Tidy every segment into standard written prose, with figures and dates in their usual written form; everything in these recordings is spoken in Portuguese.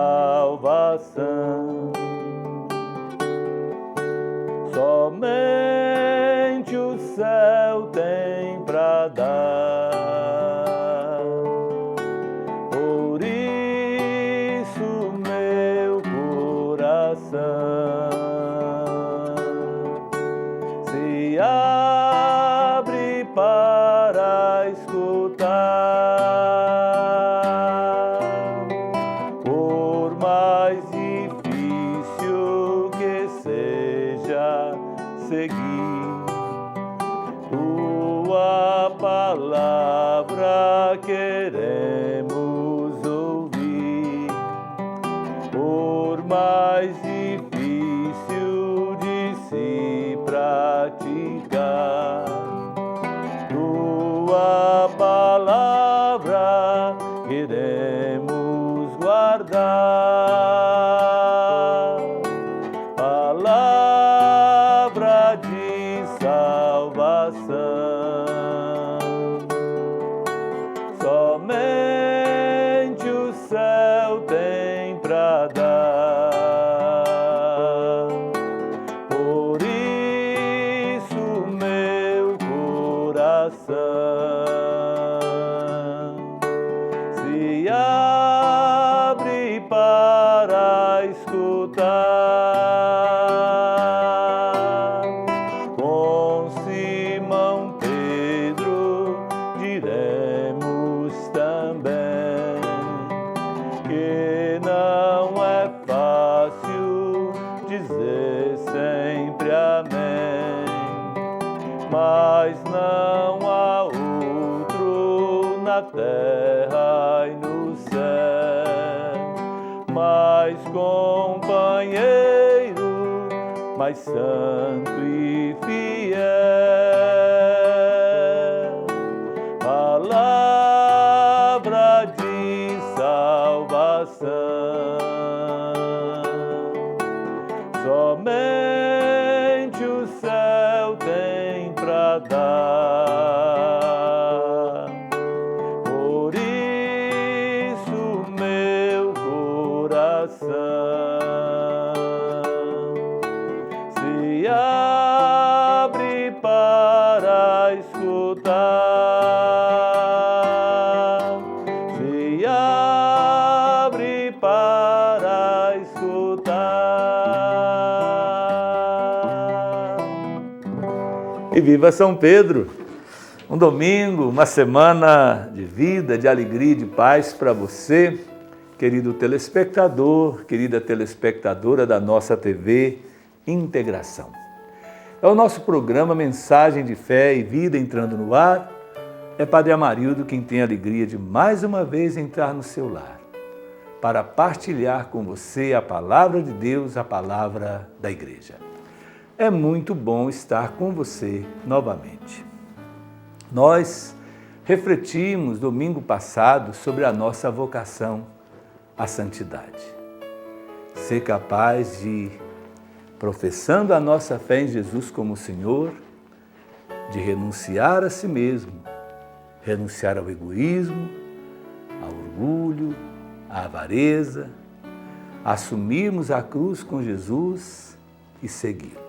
salvação. Somente o céu tem pra dar. Por isso meu coração se abre para escutar. Por mais difícil que seja seguir tua palavra, queremos ouvir. Por mais difícil de se praticar tua palavra, queremos guardar. Palavra de salvação. Somente o céu tem pra dar. Por isso meu coração se abre para escutar. Com Simão Pedro diremos também que não é fácil dizer sempre amém, mas não há outro na terra e no céu mais companheiro, mais santo e fiel. Palavra de salvação. Somente o céu tem pra dar. Por isso meu coração se abre para escutar. Se abre para escutar. E viva São Pedro! Um domingo, uma semana de vida, de alegria e de paz para você, querido telespectador, querida telespectadora da nossa TV Integração. É o nosso programa Mensagem de Fé e Vida entrando no ar. É Padre Amarildo quem tem a alegria de mais uma vez entrar no seu lar para partilhar com você a palavra de Deus, a palavra da Igreja. É muito bom estar com você novamente. Nós refletimos domingo passado sobre a nossa vocação à santidade. Ser capaz de, professando a nossa fé em Jesus como Senhor, de renunciar a si mesmo, renunciar ao egoísmo, ao orgulho, à avareza, assumirmos a cruz com Jesus e segui-lo.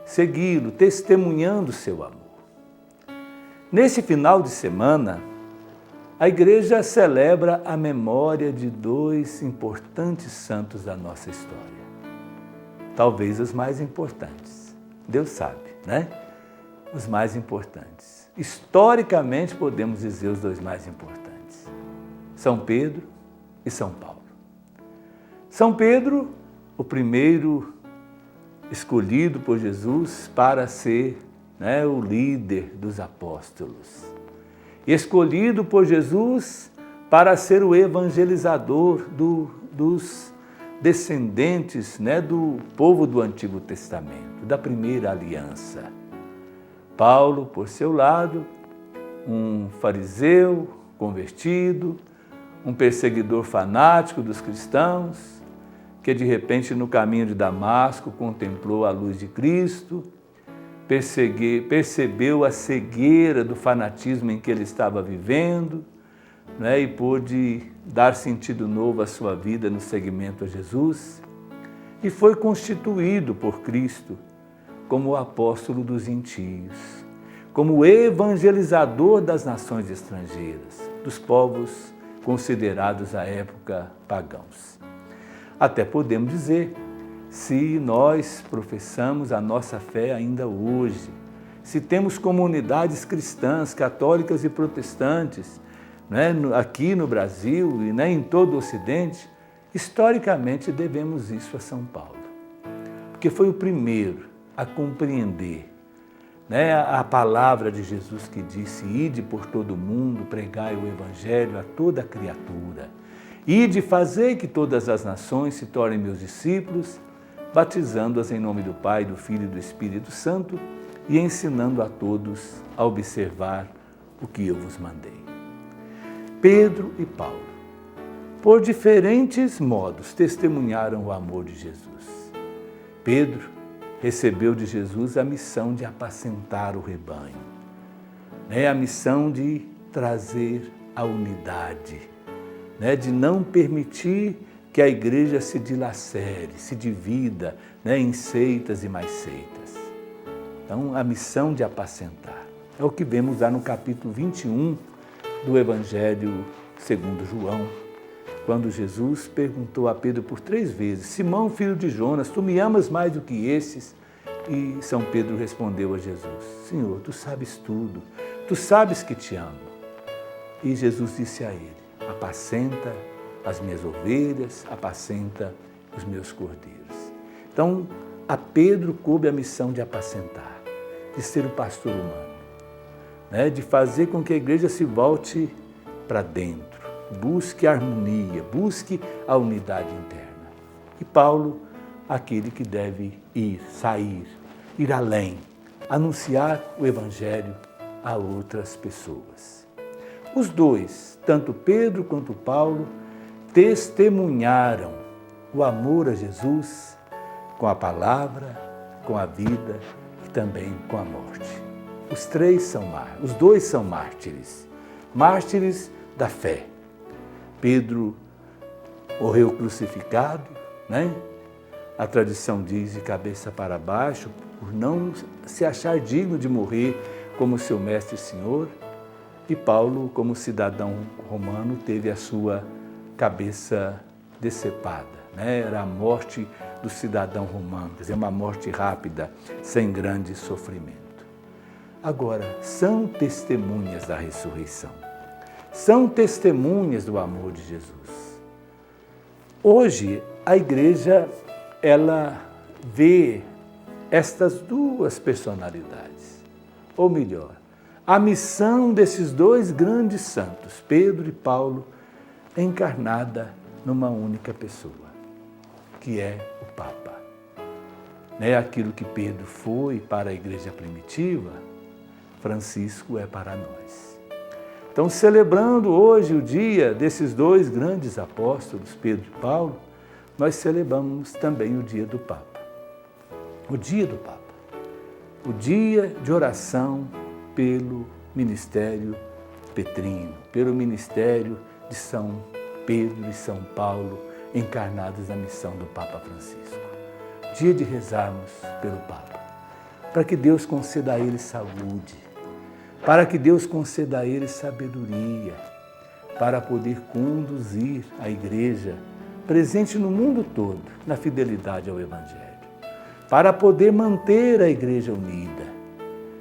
Segui-lo, testemunhando o seu amor. Nesse final de semana, a Igreja celebra a memória de dois importantes santos da nossa história. Talvez os mais importantes. Deus sabe, né? Os mais importantes. Historicamente, podemos dizer os dois mais importantes. São Pedro e São Paulo. São Pedro, o primeiro escolhido por Jesus para ser o líder dos apóstolos. Escolhido por Jesus para ser o evangelizador dos descendentes do povo do Antigo Testamento, da primeira aliança. Paulo, por seu lado, um fariseu convertido, um perseguidor fanático dos cristãos, que de repente no caminho de Damasco contemplou a luz de Cristo, percebeu a cegueira do fanatismo em que ele estava vivendo, né, e pôde dar sentido novo à sua vida no seguimento a Jesus, e foi constituído por Cristo como o apóstolo dos gentios, como o evangelizador das nações estrangeiras, dos povos considerados à época pagãos. Até podemos dizer, se nós professamos a nossa fé ainda hoje, se temos comunidades cristãs, católicas e protestantes, né, aqui no Brasil e, né, em todo o Ocidente, historicamente devemos isso a São Paulo, porque foi o primeiro a compreender, né, a palavra de Jesus que disse: ide por todo o mundo, pregai o Evangelho a toda criatura, ide fazer que todas as nações se tornem meus discípulos, batizando-as em nome do Pai, do Filho e do Espírito Santo e ensinando a todos a observar o que eu vos mandei. Pedro e Paulo, por diferentes modos, testemunharam o amor de Jesus. Pedro recebeu de Jesus a missão de apacentar o rebanho, né? A missão de trazer a unidade, né? De não permitir que a igreja se dilacere, se divida, né, em seitas e mais seitas. Então, a missão de apacentar é o que vemos lá no capítulo 21 do Evangelho segundo João, quando Jesus perguntou a Pedro por 3 vezes: Simão, filho de Jonas, tu me amas mais do que esses? E São Pedro respondeu a Jesus: Senhor, tu sabes tudo, tu sabes que te amo. E Jesus disse a ele: apacenta as minhas ovelhas, apacenta os meus cordeiros. Então, a Pedro coube a missão de apacentar, de ser o pastor humano, né? De fazer com que a igreja se volte para dentro, busque a harmonia, busque a unidade interna. E Paulo, aquele que deve ir, sair, ir além, anunciar o Evangelho a outras pessoas. Os dois, tanto Pedro quanto Paulo, testemunharam o amor a Jesus com a palavra, com a vida e também com a morte. Os dois são mártires, mártires da fé. Pedro morreu crucificado, né? A tradição diz de cabeça para baixo, por não se achar digno de morrer como seu mestre e senhor. E Paulo, como cidadão romano, teve a sua cabeça decepada, né? Era a morte do cidadão romano, quer dizer, uma morte rápida, sem grande sofrimento. Agora, são testemunhas da ressurreição, são testemunhas do amor de Jesus. Hoje, a igreja, ela vê estas duas personalidades, ou melhor, a missão desses dois grandes santos, Pedro e Paulo, encarnada numa única pessoa, que é o Papa. Né? Aquilo que Pedro foi para a igreja primitiva, Francisco é para nós. Então, celebrando hoje o dia desses dois grandes apóstolos, Pedro e Paulo, nós celebramos também o dia do Papa. O dia do Papa. O dia de oração pelo ministério petrino, pelo ministério de São Pedro e São Paulo, encarnados na missão do Papa Francisco. Dia de rezarmos pelo Papa, para que Deus conceda a ele saúde, para que Deus conceda a ele sabedoria, para poder conduzir a igreja presente no mundo todo, na fidelidade ao Evangelho, para poder manter a igreja unida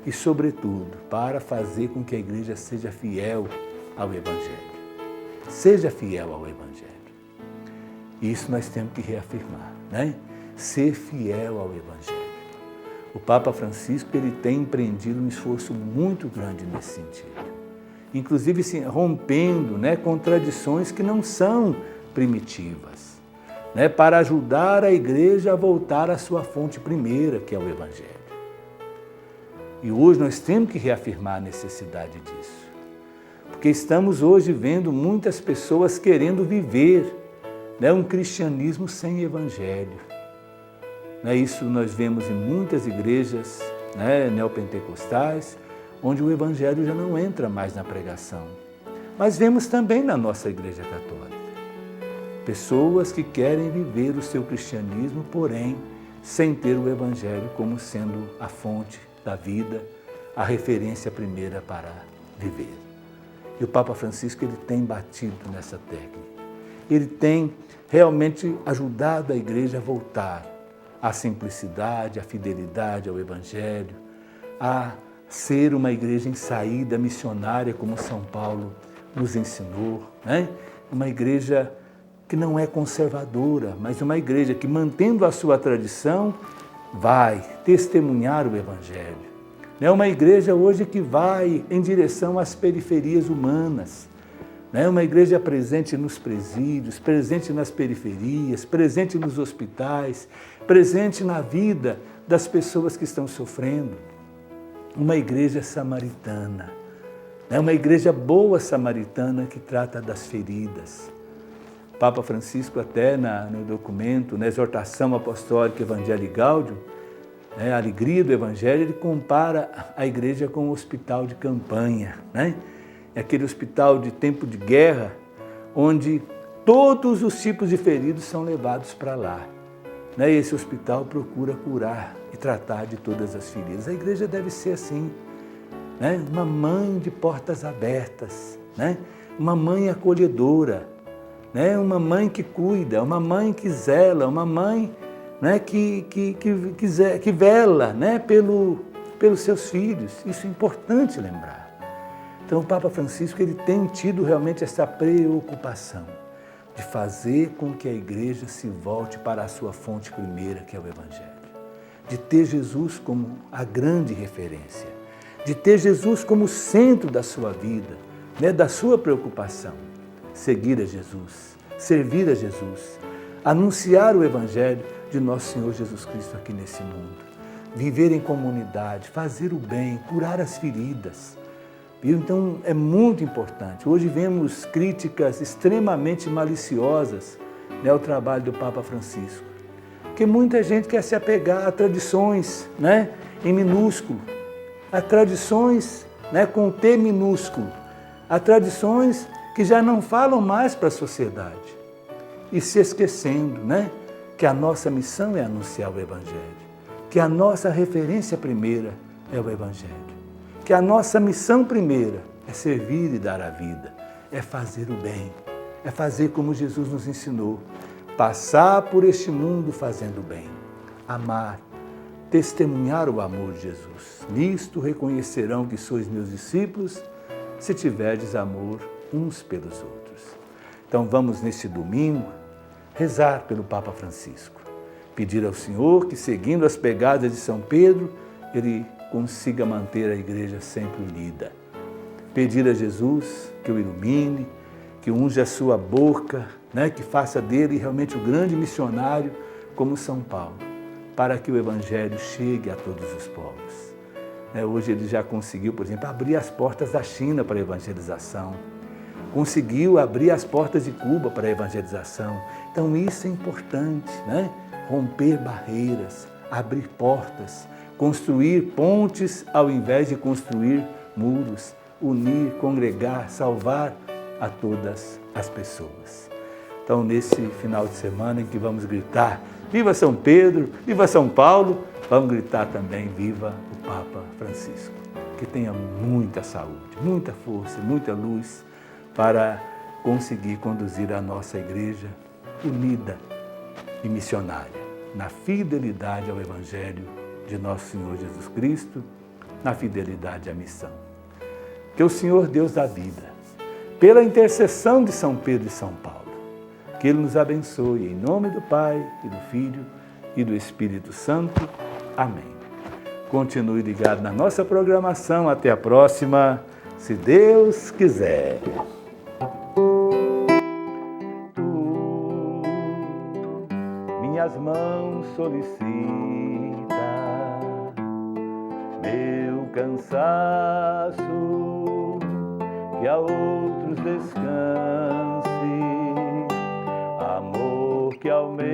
e, sobretudo, para fazer com que a igreja seja fiel ao Evangelho. Seja fiel ao Evangelho. Isso nós temos que reafirmar, né? Ser fiel ao Evangelho. O Papa Francisco, ele tem empreendido um esforço muito grande nesse sentido. Inclusive, assim, rompendo, né, com tradições que não são primitivas, né, para ajudar a igreja a voltar à sua fonte primeira, que é o Evangelho. E hoje nós temos que reafirmar a necessidade disso. Porque estamos hoje vendo muitas pessoas querendo viver, né, um cristianismo sem Evangelho. Isso nós vemos em muitas igrejas, né, neopentecostais, onde o Evangelho já não entra mais na pregação. Mas vemos também na nossa Igreja Católica pessoas que querem viver o seu cristianismo, porém, sem ter o Evangelho como sendo a fonte da vida, a referência primeira para viver. E o Papa Francisco ele tem batido nessa técnica. Ele tem realmente ajudado a Igreja a voltar à simplicidade, à fidelidade ao Evangelho, a ser uma igreja em saída missionária, como São Paulo nos ensinou, né? Uma igreja que não é conservadora, mas uma igreja que, mantendo a sua tradição, vai testemunhar o Evangelho. É uma igreja hoje que vai em direção às periferias humanas. É uma igreja presente nos presídios, presente nas periferias, presente nos hospitais, presente na vida das pessoas que estão sofrendo. Uma igreja samaritana. É uma igreja boa samaritana que trata das feridas. Papa Francisco até no documento, na exortação apostólica Evangelii Gaudium, a alegria do Evangelho, ele compara a igreja com um hospital de campanha, né? É aquele hospital de tempo de guerra, onde todos os tipos de feridos são levados para lá. Né? Esse hospital procura curar e tratar de todas as feridas. A igreja deve ser assim, né? Uma mãe de portas abertas, né? Uma mãe acolhedora, né? Uma mãe que cuida, uma mãe que zela, uma mãe, né? que vela, né? pelos seus filhos. Isso é importante lembrar. Então o Papa Francisco ele tem tido realmente essa preocupação de fazer com que a igreja se volte para a sua fonte primeira, que é o Evangelho. De ter Jesus como a grande referência, de ter Jesus como centro da sua vida, né? Da sua preocupação. Seguir a Jesus, servir a Jesus, anunciar o Evangelho de nosso Senhor Jesus Cristo aqui nesse mundo. Viver em comunidade, fazer o bem, curar as feridas. Então é muito importante. Hoje vemos críticas extremamente maliciosas, né, ao trabalho do Papa Francisco. Porque muita gente quer se apegar a tradições, né, em minúsculo, a tradições, né, com T minúsculo, a tradições que já não falam mais para a sociedade. E se esquecendo, né, que a nossa missão é anunciar o Evangelho, que a nossa referência primeira é o Evangelho. Que a nossa missão primeira é servir e dar a vida, é fazer o bem, é fazer como Jesus nos ensinou, passar por este mundo fazendo o bem, amar, testemunhar o amor de Jesus. Nisto reconhecerão que sois meus discípulos, se tiverdes amor uns pelos outros. Então vamos neste domingo rezar pelo Papa Francisco, pedir ao Senhor que, seguindo as pegadas de São Pedro, ele consiga manter a igreja sempre unida. Pedir a Jesus que o ilumine, que unja a sua boca, né? Que faça dele realmente o grande missionário como São Paulo, para que o Evangelho chegue a todos os povos. Hoje ele já conseguiu, por exemplo, abrir as portas da China para a evangelização, conseguiu abrir as portas de Cuba para a evangelização. Então isso é importante, né? Romper barreiras, abrir portas, construir pontes ao invés de construir muros, unir, congregar, salvar a todas as pessoas. Então, nesse final de semana em que vamos gritar Viva São Pedro, Viva São Paulo, vamos gritar também Viva o Papa Francisco. Que tenha muita saúde, muita força, muita luz para conseguir conduzir a nossa igreja unida e missionária, na fidelidade ao Evangelho de nosso Senhor Jesus Cristo, na fidelidade à missão. Que o Senhor Deus da vida, pela intercessão de São Pedro e São Paulo, que Ele nos abençoe em nome do Pai e do Filho e do Espírito Santo. Amém. Continue ligado na nossa programação. Até a próxima, se Deus quiser. Tu, minhas mãos solicita, meu cansaço, que a outros descanse, amor que almeja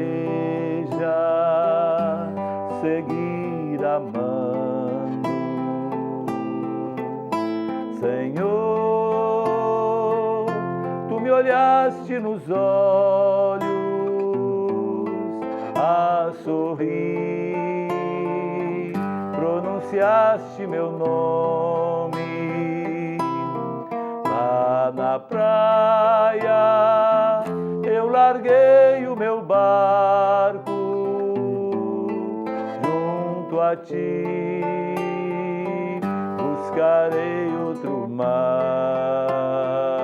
seguir amando, Senhor, olhaste nos olhos a sorrir, pronunciaste meu nome lá na praia. Eu larguei o meu barco junto a ti, buscarei outro mar.